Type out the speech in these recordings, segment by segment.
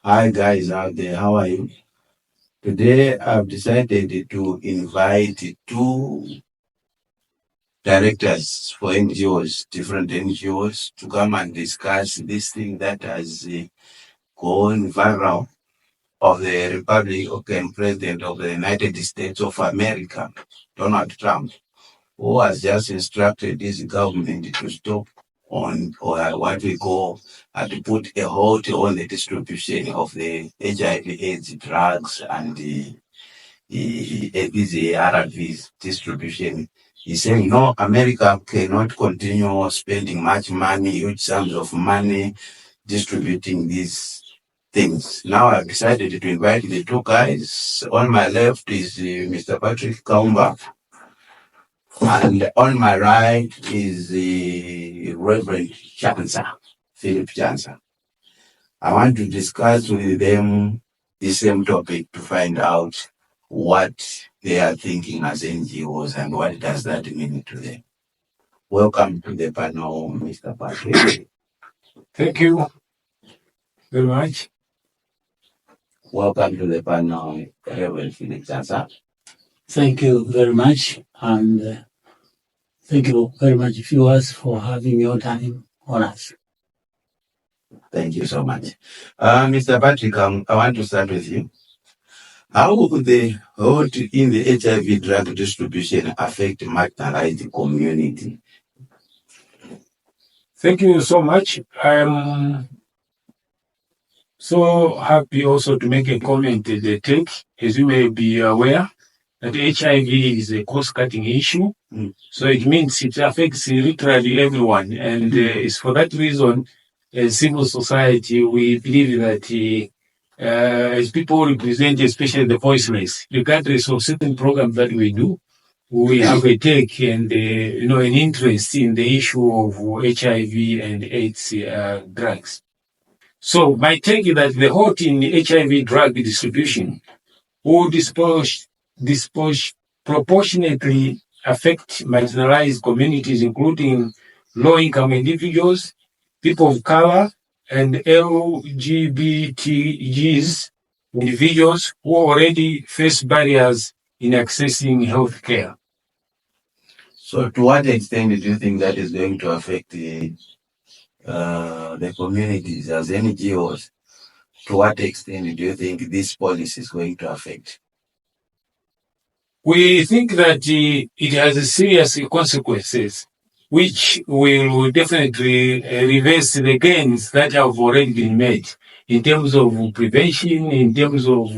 Hi guys out there, how are you? Today I've decided to invite two directors for NGOs, different NGOs, to come and discuss this thing that has gone viral of the Republican President of the United States of America, Donald Trump, who has just instructed his government to stop on or what we call to put a halt on the distribution of the HIV/AIDS drugs and these ARVs distribution. He's saying no, America cannot continue spending much money, huge sums of money distributing these things. Now I've decided to invite the two guys. On my left is Mr. Patrick Kaumba, and on my right is the Reverend Chansa, Philip Chansa. I want to discuss with them the same topic to find out what they are thinking as NGOs and what does that mean to them. Welcome to the panel, Mr. Patrick. Thank you very much. Welcome to the panel, Reverend Philip Chansa. Thank you very much, and thank you very much, viewers, for having your time on us. Thank you so much. Mr. Patrick, I want to start with you. How would the halt in the HIV drug distribution affect marginalized community? Thank you so much. I'm so happy also to make a comment at the take. As you may be aware, that HIV is a cost-cutting issue. So it means it affects literally everyone. And it's for that reason, as civil society, we believe that as people represent, especially the voiceless, regardless of certain programs that we do, we have a take and an interest in the issue of HIV and AIDS drugs. So my take is that the halt in HIV drug distribution will disproportionately affect marginalized communities, including low-income individuals, people of color, and LGBTGs, individuals who already face barriers in accessing health care. So to what extent do you think that is going to affect the communities as NGOs? To what extent do you think this policy is going to affect? We think that it has serious consequences, which will definitely reverse the gains that have already been made in terms of prevention, in terms of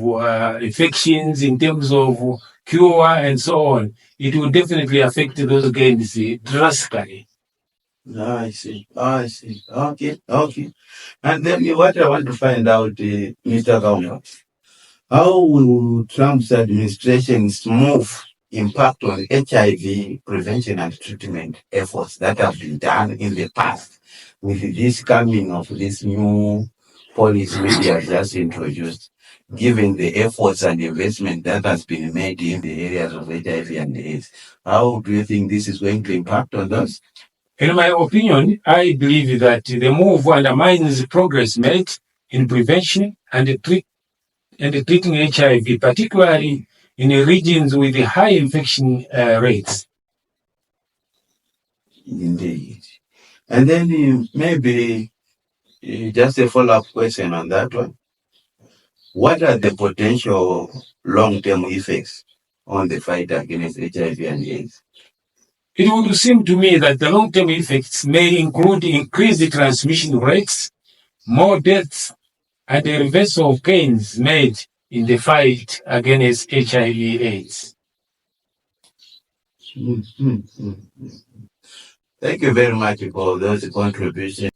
infections, in terms of cure, and so on. It will definitely affect those gains drastically. I see. Okay. And then what I want to find out, Mr. Governor, how will Trump's administration's move impact on HIV prevention and treatment efforts that have been done in the past with this coming of this new policy which he has just introduced, given the efforts and investment that has been made in the areas of HIV and AIDS? How do you think this is going to impact on those? In my opinion, I believe that the move undermines progress made in prevention and treating HIV, particularly in regions with high infection rates. Indeed. And then maybe just a follow-up question on that one. What are the potential long-term effects on the fight against HIV and AIDS? It would seem to me that the long-term effects may include increased transmission rates, more deaths, and a reversal of gains made in the fight against HIV/AIDS. Thank you very much for those contributions.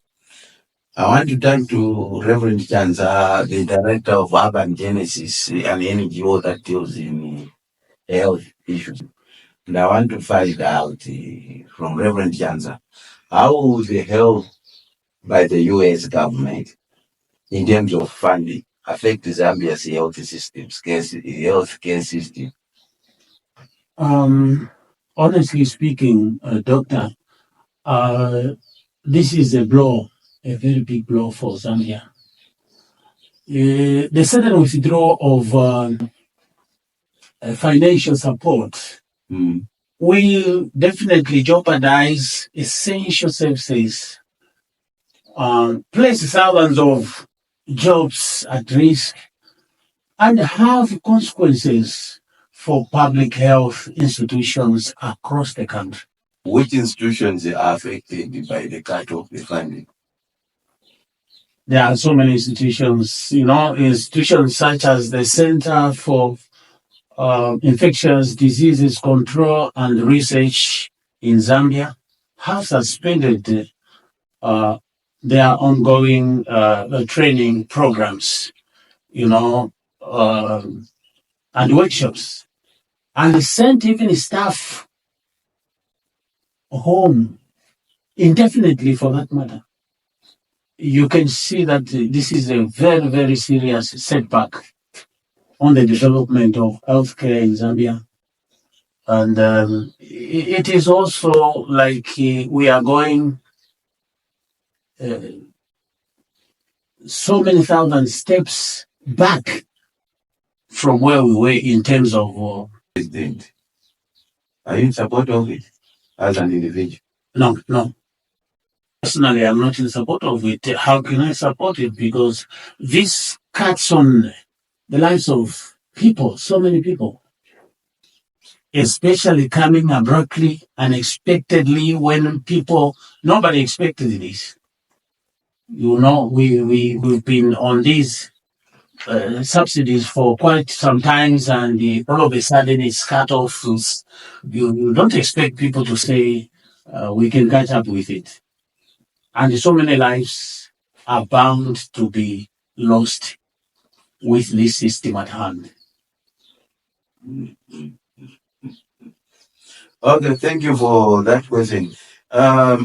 I want to turn to Reverend Chansa, the director of Urban Genesis, an NGO that deals in health issues. And I want to find out from Reverend Chansa, how will the help by the US government in terms of funding affect Zambia's health healthcare system? Honestly speaking, Doctor, this is a blow, a very big blow for Zambia. the sudden withdrawal of financial support will definitely jeopardize essential services, place thousands of jobs at risk, and have consequences for public health institutions across the country. Which institutions are affected by the cut of the funding? There are so many institutions, institutions such as the Center for Infectious Diseases Control and Research in Zambia have suspended their ongoing training programs, and workshops, and sent even staff home indefinitely for that matter. You can see that this is a very, very serious setback on the development of healthcare in Zambia. And it is also like we are going so many thousand steps back from where we were in terms of President. Are you in support of it as an individual? No. Personally, I'm not in support of it. How can I support it? Because this cuts on the lives of people, so many people, especially coming abruptly, unexpectedly, when nobody expected this. We've been on these subsidies for quite some time, and all of a sudden it's cut off. You don't expect people to say, we can catch up with it. And so many lives are bound to be lost with this system at hand. Okay, thank you for that question.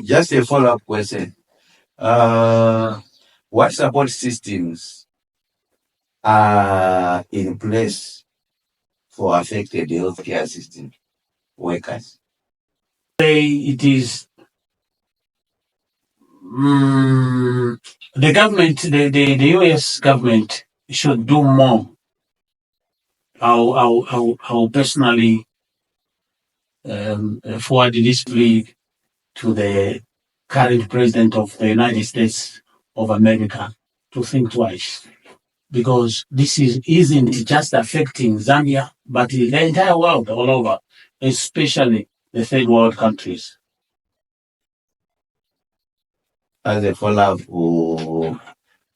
Just a follow-up question. What support systems are in place for affected healthcare system workers? It is the government, the US government should do more. I'll personally forward this plea to the current president of the United States of America to think twice, because this isn't just affecting Zambia, but the entire world all over, especially the third world countries. As a follow-up for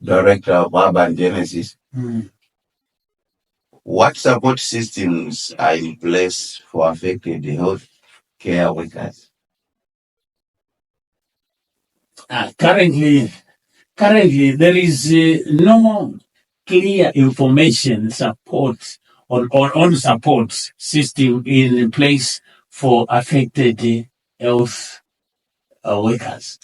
Director of Urban Genesis, what support systems are in place for affected health care workers? Currently, there is no clear information support on support system in place for affected health workers.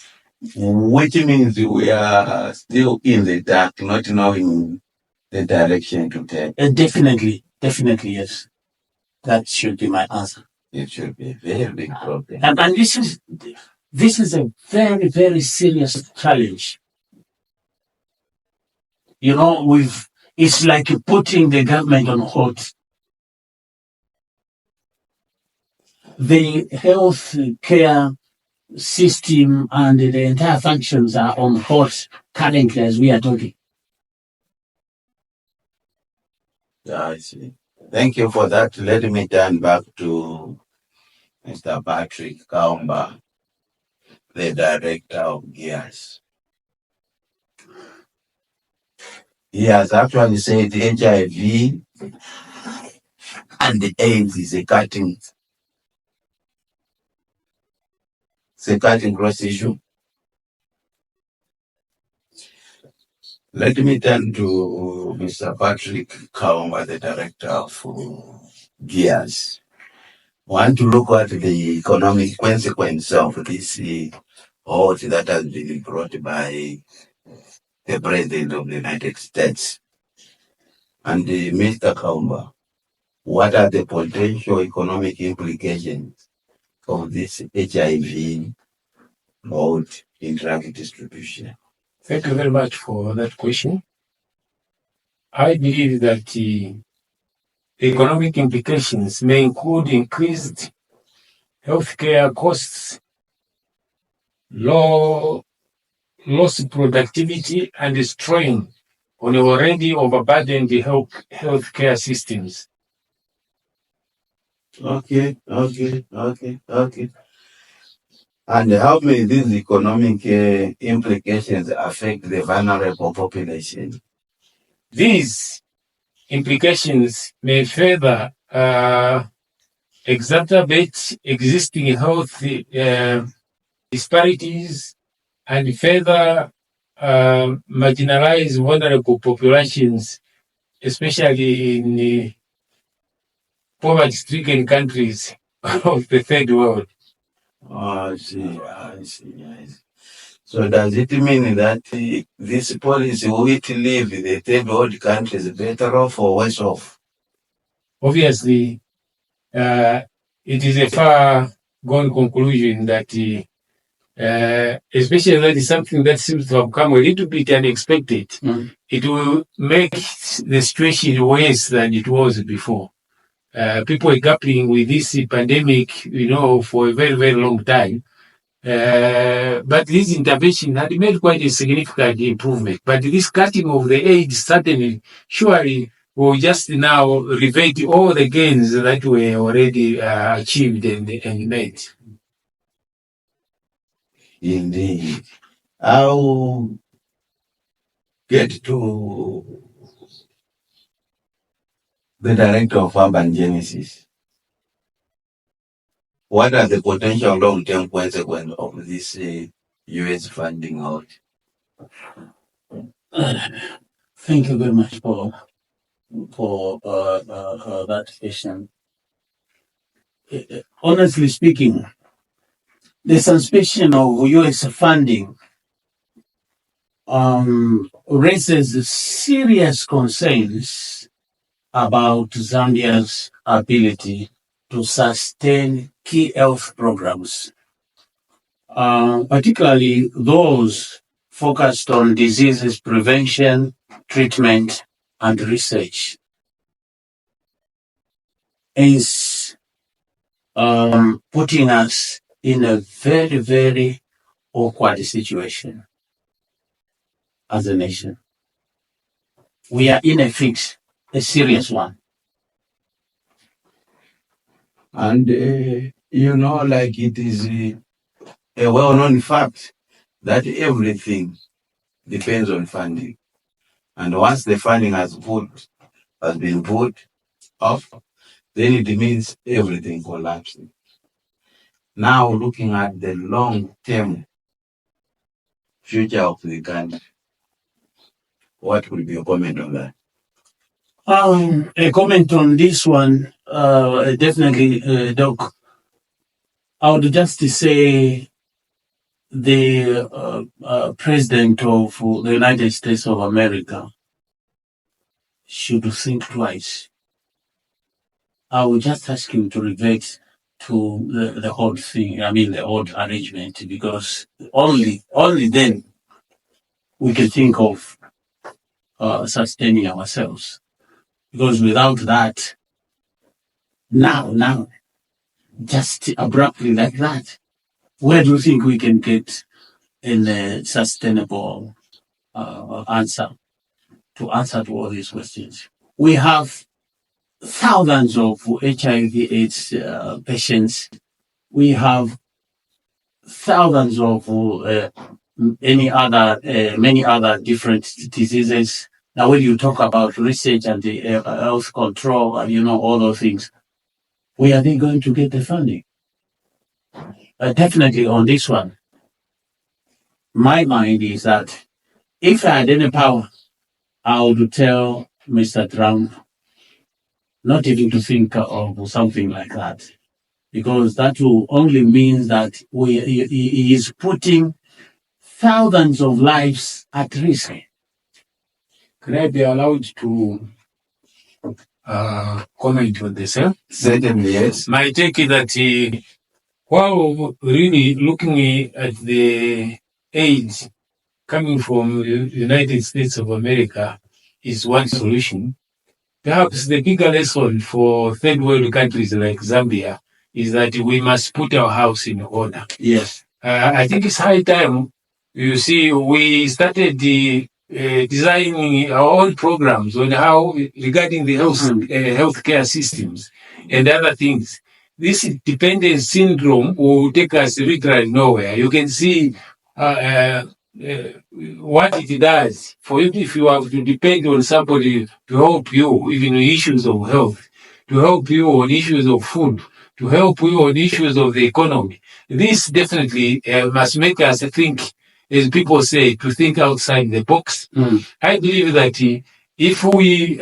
Which means we are still in the dark, not knowing the direction to take. Definitely, yes. That should be my answer. It should be a very big problem. And this is a very, very serious challenge. It's like putting the government on hold. The health care system and the entire functions are on hold currently as we are talking. Yeah, I see. Thank you for that. Let me turn back to Mr. Patrick Kaumba, the director of GEARS. He has actually said HIV and the AIDS is a cutting cross issue. Let me turn to Mr. Patrick Kaumba, the director of GEARS. Want to look at the economic consequence of this halt that has been brought by the President of the United States. And Mr. Kaumba, what are the potential economic implications of this HIV halt in drug distribution? Thank you very much for that question. I believe that the economic implications may include increased healthcare costs, loss productivity, and strain on already overburdened healthcare systems. Okay. And how may these economic implications affect the vulnerable population? These implications may further exacerbate existing health disparities and further marginalize vulnerable populations, especially in poverty-stricken countries of the third world. I see. So does it mean that this policy will leave the third world countries better off or worse off? Obviously, it is a far-gone conclusion that, especially that is something that seems to have come a little bit unexpected. It will make the situation worse than it was before. People are grappling with this pandemic, for a very, very long time. But this intervention had made quite a significant improvement. But this cutting of the aid certainly, surely, will just now revert all the gains that were already achieved and made. Indeed. I'll get to the director of Urban Genesis. What are the potential long-term consequences of this U.S. funding out? Thank you very much for that question. Honestly speaking, the suspension of U.S. funding raises serious concerns about Zambia's ability to sustain key health programs, particularly those focused on diseases prevention, treatment, and research. Is putting us in a very, very awkward situation as a nation. We are in a fix, a serious one. And, like it is a well-known fact that everything depends on funding. And once the funding has been put off, then it means everything collapsing. Now looking at the long-term future of the country, what will be your comment on that? A comment on this one, definitely, Doc. I would just say the president of the United States of America should think twice. I would just ask him to revert to the old thing, the old arrangement, because only then we can think of sustaining ourselves. Because without that, now, just abruptly like that, where do you think we can get a sustainable answer to all these questions? We have thousands of HIV/AIDS patients. We have thousands of many other different diseases. Now, when you talk about research and the health control and all those things, where are they going to get the funding? Definitely on this one, my mind is that if I had any power, I would tell Mr. Trump not even to think of something like that, because that will only mean that he is putting thousands of lives at risk. Can I be allowed to comment on this? Certainly, yes. My take is that while really looking at the aid coming from the United States of America, is one solution. Perhaps the bigger lesson for third world countries like Zambia is that we must put our house in order. Yes. I think it's high time. You see, we started designing our own programs on how regarding the healthcare systems and other things. This dependence syndrome will take us literally nowhere. You can see what it does for you if you have to depend on somebody to help you, even on issues of health, to help you on issues of food, to help you on issues of the economy. This definitely must make us think, as people say, to think outside the box. I believe that if we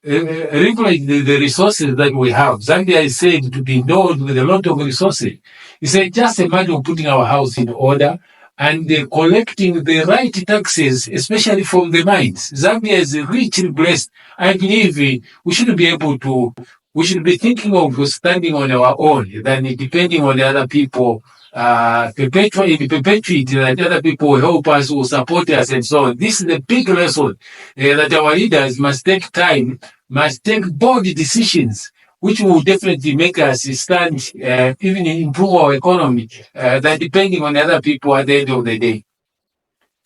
regulate the resources that we have, Zambia is said to be endowed with a lot of resources. It's just a matter of putting our house in order and collecting the right taxes, especially from the mines. Zambia is richly blessed. I believe we should be able to, we should be thinking of standing on our own than depending on the other people, perpetuate that other people will help us, will support us, and so on. This is the big lesson that our leaders must take time, must take bold decisions, which will definitely make us stand, even improve our economy, than depending on other people at the end of the day.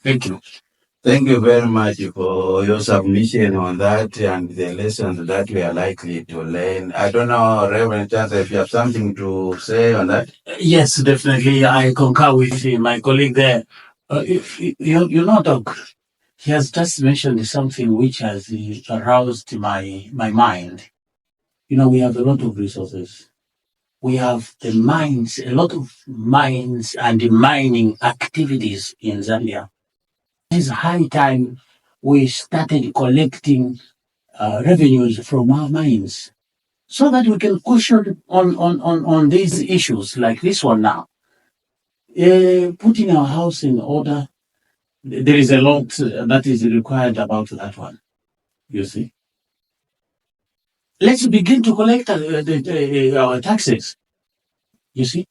Thank you. Thank you very much for your submission on that and the lessons that we are likely to learn. I don't know, Reverend Chancellor, if you have something to say on that. Yes, definitely. I concur with my colleague there. You know, Doc, he has just mentioned something which has aroused my mind. You know, we have a lot of resources. We have the mines, a lot of mines and mining activities in Zambia. It's high time we started collecting revenues from our mines so that we can cushion on these issues like this one now. Putting our house in order, there is a lot that is required about that one, you see. Let's begin to collect our taxes, you see.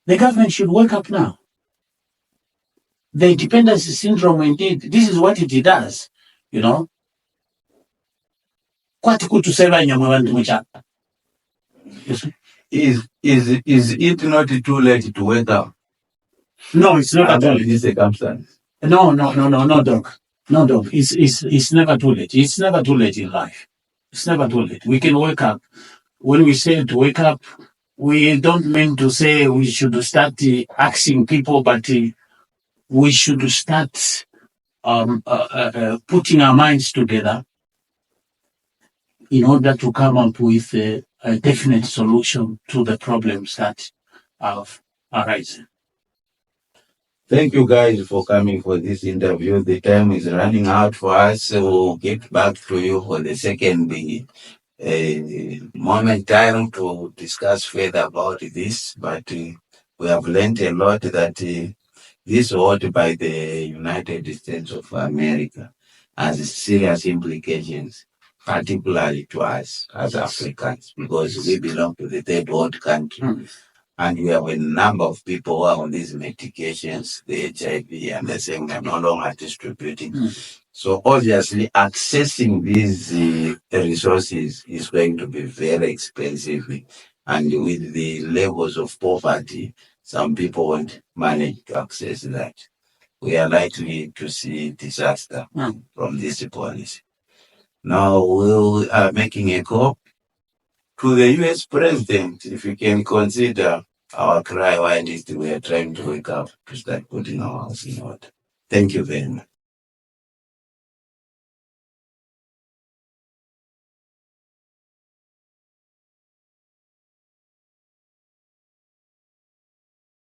The government should wake up now. The dependency syndrome, indeed, this is what it does, you know. Is it not too late to wake up? No, it's not at all. Under this circumstance. No, Doc. No, Doc. It's never too late. It's never too late in life. It's never too late. We can wake up. When we say to wake up, we don't mean to say we should start asking people, but we should start putting our minds together in order to come up with a definite solution to the problems that have arisen. Thank you guys for coming for this interview. The time is running out for us, so we'll get back to you for the second moment time to discuss further about this. But we have learned a lot that this vote by the United States of America has serious implications, particularly to us as Africans, because we belong to the third world country. And we have a number of people who are on these medications, the HIV, and they're saying they're no longer distributing. So obviously accessing these resources is going to be very expensive. And with the levels of poverty, some people won't manage to access that. We are likely to see disaster from this policy. Now we are making a call to the US president, if you can consider our cry while we are trying to wake up to start putting our house in order. Thank you very much.